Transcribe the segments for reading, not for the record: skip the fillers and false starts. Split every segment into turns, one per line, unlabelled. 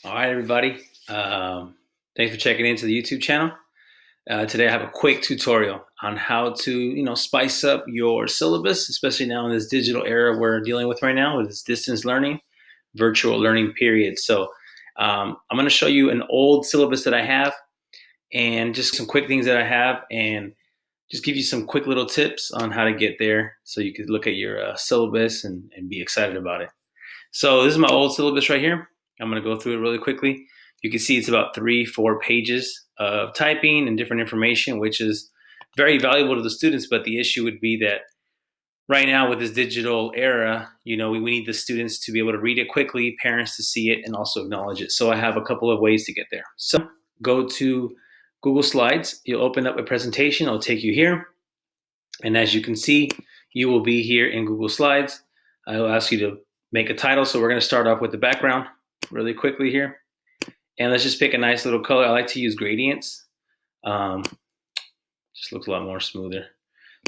All right, everybody. Thanks for checking into the YouTube channel. Today I have a quick tutorial on how to, spice up your syllabus, especially now in this digital era we're dealing with right now with this distance learning, virtual learning period. So I'm going to show you an old syllabus that I have and just some quick things that I have and just give you some quick little tips on how to get there so you could look at your syllabus and be excited about it. So this is my old syllabus right here. I'm going to go through it really quickly. You can see it's about 3-4 pages of typing and different information, which is very valuable to the students. But the issue would be that right now with this digital era, we need the students to be able to read it quickly, parents to see it, and also acknowledge it. So I have a couple of ways to get there. So go to Google Slides. You'll open up a presentation. It'll take you here. And as you can see, you will be here in Google Slides. I will ask you to make a title. So we're going to start off with the background really quickly here. And let's just pick a nice little color. I like to use gradients. Just looks a lot more smoother.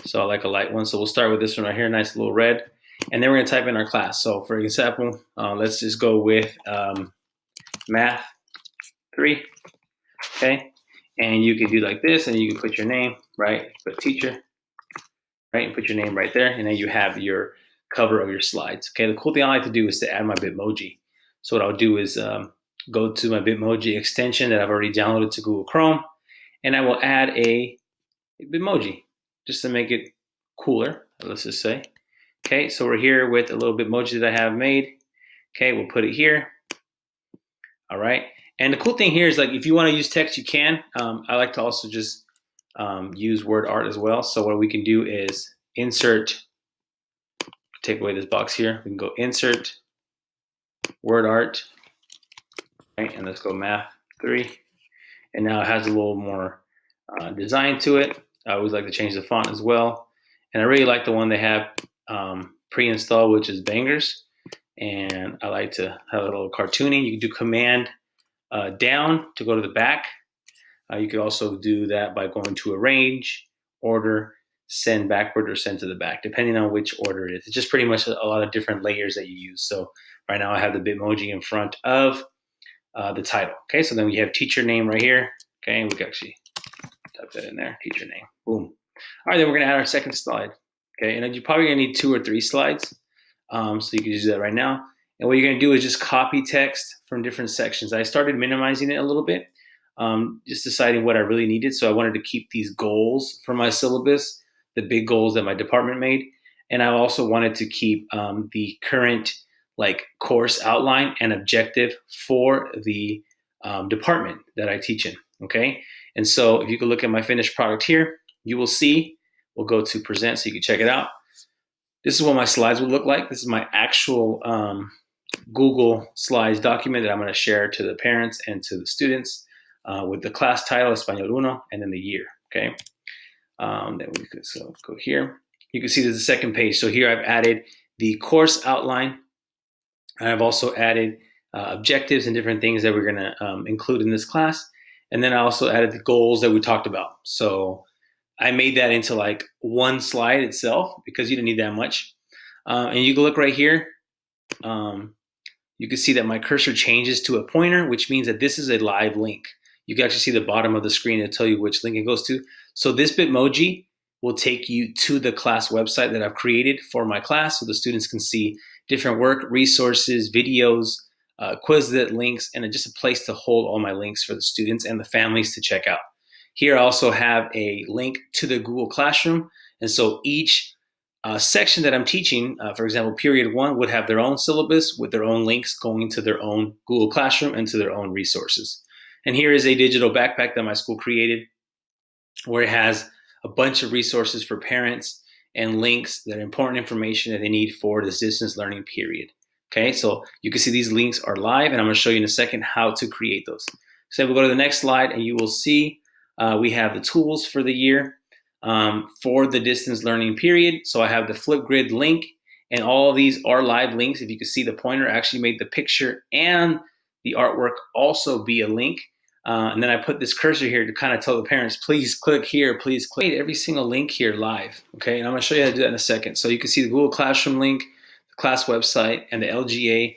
So I like a light one. So we'll start with this one right here, nice little red. And then we're going to type in our class. So for example, let's just go with Math 3. Okay. And you can do like this, and you can put your name, right? Put teacher, right? And put your name right there. And then you have your cover of your slides. Okay. The cool thing I like to do is to add my bitmoji. So what I'll do is go to my bitmoji extension that I've already downloaded to Google Chrome, and I will add a bitmoji just to make it cooler, let's just say. Okay, so we're here with a little bitmoji that I have made. Okay, we'll put it here. All right, and the cool thing here is, like, if you want to use text, you can. I like to also just use Wordart as well. So what we can do is insert, take away this box here. We can go insert Wordart. Right, and let's go Math 3. And now it has a little more design to it. I always like to change the font as well. And I really like the one they have pre-installed, which is Bangers. And I like to have a little cartooning. You can do Command down to go to the back. You could also do that by going to Arrange, Order, Send Backward, or Send to the Back, depending on which order it is. It's just pretty much a lot of different layers that you use. So right now I have the bitmoji in front of the title. Okay, so then we have teacher name right here. Okay, and we can actually type that in there, teacher name. Boom. All right, then we're going to add our second slide. Okay, and you're probably going to need 2 or 3 slides. So you can use that right now. And what you're going to do is just copy text from different sections. I started minimizing it a little bit, just deciding what I really needed. So I wanted to keep these goals for my syllabus, the big goals that my department made. And I also wanted to keep the current course outline and objective for the department that I teach in. Okay. And so if you can look at my finished product here, you will see, we'll go to present so you can check it out. This is what my slides will look like. This is my actual Google Slides document that I'm going to share to the parents and to the students with the class title, Español Uno, and then the year. Okay. Then we could go here. You can see there's a second page. So here I've added the course outline. I've also added objectives and different things that we're going to include in this class. And then I also added the goals that we talked about. So I made that into one slide itself because you didn't need that much. And you can look right here. You can see that my cursor changes to a pointer, which means that this is a live link. You can actually see the bottom of the screen to tell you which link it goes to. So this bitmoji will take you to the class website that I've created for my class so the students can see different work, resources, videos, Quizlet links, and just a place to hold all my links for the students and the families to check out. Here I also have a link to the Google Classroom. And so each section that I'm teaching, for example, period 1 would have their own syllabus with their own links going to their own Google Classroom and to their own resources. And here is a digital backpack that my school created where it has a bunch of resources for parents and links that are important information that they need for this distance learning period. Okay, so you can see these links are live, and I'm going to show you in a second how to create those. So we'll go to the next slide, and you will see we have the tools for the year for the distance learning period. So I have the Flipgrid link, and all of these are live links. If you can see, the pointer actually made the picture and the artwork also be a link. And then I put this cursor here to kind of tell the parents, please click here, please click every single link here live. Okay, and I'm going to show you how to do that in a second. So you can see the Google Classroom link, the class website, and the LGA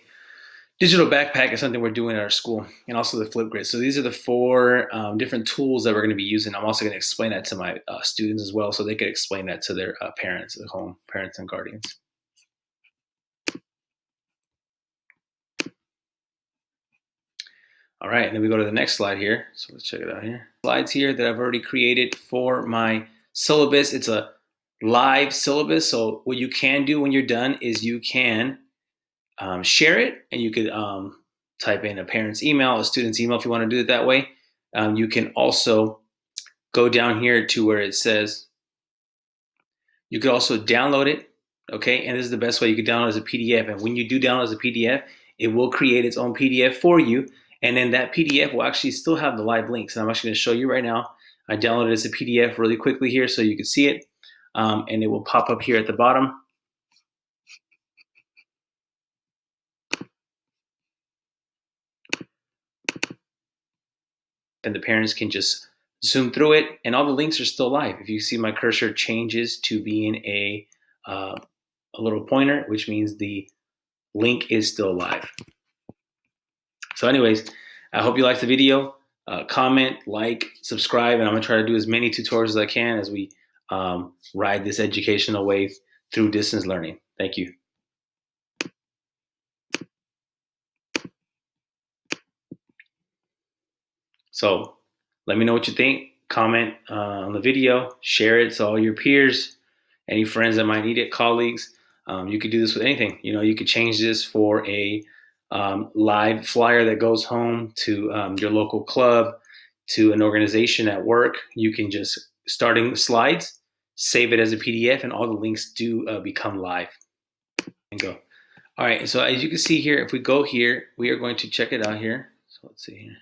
digital backpack is something we're doing at our school, and also the Flipgrid. So these are the 4 different tools that we're going to be using. I'm also going to explain that to my students as well, so they could explain that to their parents at home, parents and guardians. All right, and then we go to the next slide here. So let's check it out here. Slides here that I've already created for my syllabus. It's a live syllabus. So what you can do when you're done is you can share it, and you could type in a parent's email, a student's email if you want to do it that way. You can also go down here to where it says, you could also download it, okay? And this is the best way. You can download as a PDF, and when you do download as a PDF, it will create its own PDF for you, and then that PDF will actually still have the live links. And I'm actually going to show you right now. I downloaded it as a PDF really quickly here so you can see it, and it will pop up here at the bottom. And the parents can just zoom through it, and all the links are still live. If you see my cursor changes to being a little pointer, which means the link is still live. So anyways, I hope you liked the video. Comment, like, subscribe, and I'm going to try to do as many tutorials as I can as we ride this educational wave through distance learning. Thank you. So let me know what you think. Comment on the video, share it to all your peers, any friends that might need it, colleagues. You could do this with anything. You could change this for a live flyer that goes home to your local club, to an organization at work. You can just starting slides, save it as a PDF, and all the links do become live. And go. All right, so as you can see here, if we go here, we are going to check it out here. So let's see here.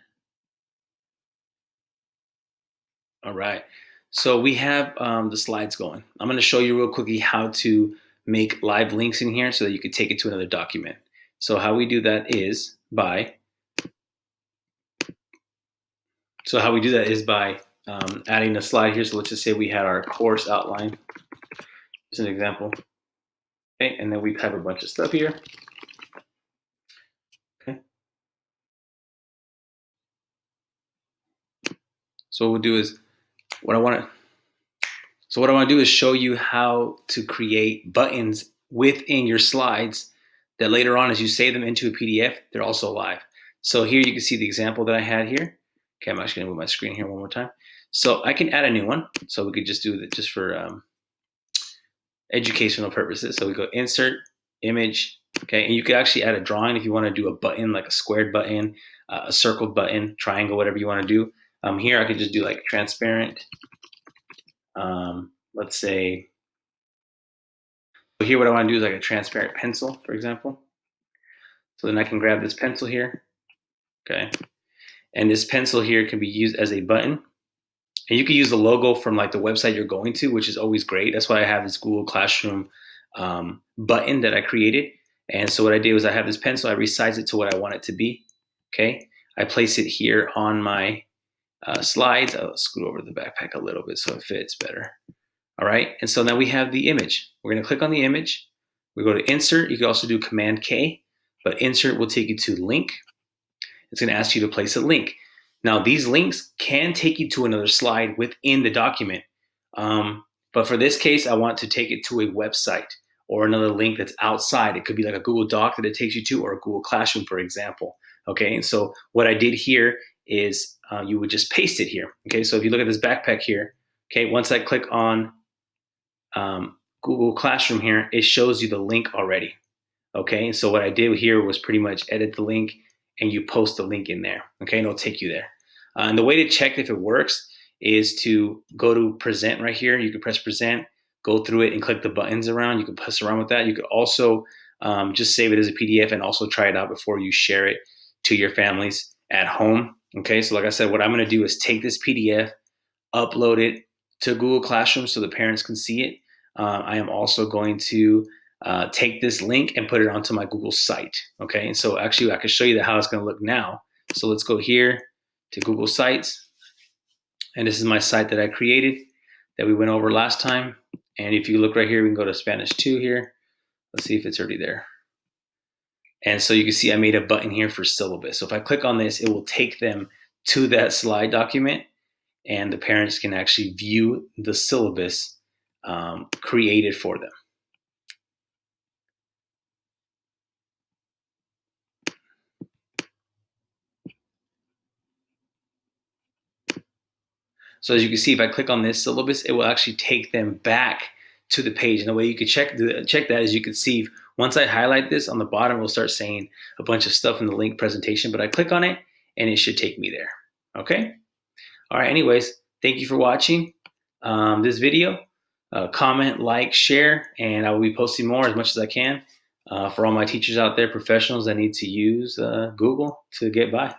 All right, so we have the slides going. I'm going to show you real quickly how to make live links in here so that you can take it to another document. So how we do that is by adding a slide here. So let's just say we had our course outline, as an example. Okay, and then we type a bunch of stuff here. Okay. So what we'll do is, what I want to do is show you how to create buttons within your slides that later on, as you save them into a PDF, they're also live. So here you can see the example that I had here. Okay, I'm actually going to move my screen here one more time. So I can add a new one. So we could just do it just for educational purposes. So we go insert, image, okay, and you could actually add a drawing if you want to do a button, like a squared button, a circled button, triangle, whatever you want to do. Here I could just do like transparent. Let's say, here what I want to do is like a transparent pencil, for example. So then I can grab this pencil here, okay, and this pencil here can be used as a button. And you can use the logo from like the website you're going to, which is always great. That's why I have this Google Classroom button that I created. And so what I did was I have this pencil, I resized it to what I want it to be, okay? I place it here on my slides. I'll scoot over the backpack a little bit so it fits better. All right, and so now we have the image. We're gonna click on the image. We go to insert. You can also do Command K, but insert will take you to link. It's gonna ask you to place a link. Now these links can take you to another slide within the document. But for this case, I want to take it to a website or another link that's outside. It could be like a Google Doc that it takes you to, or a Google Classroom, for example. Okay, and so what I did here is you would just paste it here. Okay, so if you look at this backpack here, okay, once I click on Google Classroom here, it shows you the link already. Okay, and so what I did here was pretty much edit the link, and you post the link in there. Okay, and it'll take you there. And the way to check if it works is to go to present right here. You can press present, go through it and click the buttons around. You can push around with that. You could also just save it as a PDF and also try it out before you share it to your families at home. Okay, so like I said, what I'm gonna do is take this PDF, upload it to Google Classroom so the parents can see it. I am also going to take this link and put it onto my Google site. Okay, and so actually I can show you how it's gonna look now. So let's go here to Google Sites. And this is my site that I created that we went over last time. And if you look right here, we can go to Spanish 2 here. Let's see if it's already there. And so you can see I made a button here for syllabus. So if I click on this, it will take them to that slide document, and the parents can actually view the syllabus created for them. So as you can see, if I click on this syllabus, it will actually take them back to the page. And the way you could check that is you can see once I highlight this on the bottom, it will start saying a bunch of stuff in the link presentation, but I click on it and it should take me there. Okay. All right. Anyways, thank you for watching this video. Comment, like, share, and I will be posting more as much as I can for all my teachers out there, professionals that need to use Google to get by.